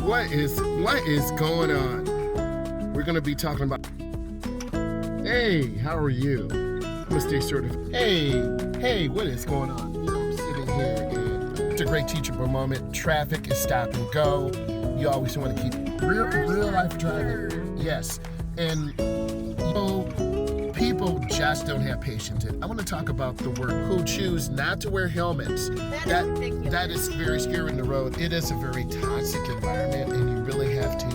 What is going on? We're gonna be talking about. Hey, how are you? I'm gonna stay sort of. Hey, what is going on? I'm sitting here, and it's a great teachable moment. Traffic is stop and go. You always want to keep real life driving. Yes, and people just don't have patience. I want to talk about the word who choose not to wear helmets. That is very scary in the road. It is a very toxic environment, and you really have to.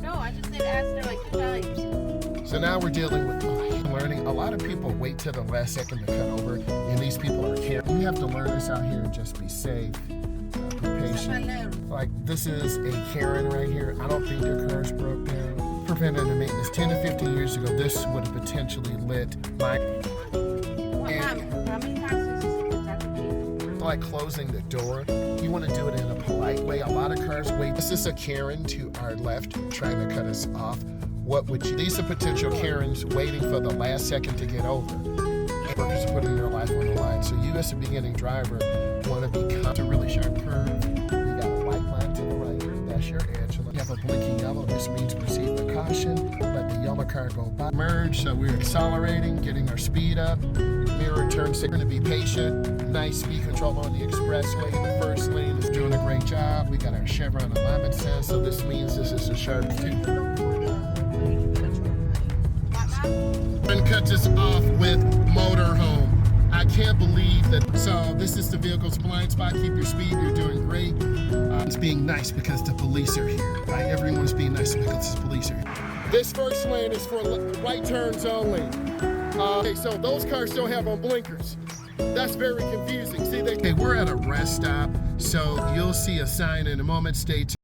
No, I just did ask her like 2 times. So now we're dealing with learning. A lot of people wait till the last second to cut over, and these people are caring. You have to learn this out here and just be safe, be patient. Like this is a Karen right here. I don't think their car's broke down. Preventative maintenance. 10 to 15 years ago, this would have potentially lit my. How many times is this? Like closing the door. You want to do it in a polite way. A lot of cars wait. This is a Karen to our left trying to cut us off. What would you? These are potential Karens waiting for the last second to get over. Workers are putting their life on the line. So you as a beginning driver want to be to a really sharp curve. You got a white line to the right. That's your edge. You have a blinking yellow. This means proceed with caution. Let the yellow car go by. Merge. So we're accelerating, getting our speed up. Mirror turn. So we're going to be patient. Nice speed control on the expressway. The first lane is doing a great job. We got our Chevron alignment sense. So this means this is a sharp two. And cuts us off with motorhome. I can't believe that. So this is the vehicle's blind spot. Keep your speed. You're doing great. It's being nice because the police are here. Right? Everyone's being nice because the police are here. This first lane is for right turns only. Okay, so those cars don't have on blinkers. That's very confusing. See, we're at a rest stop, so you'll see a sign in a moment. Stay tuned.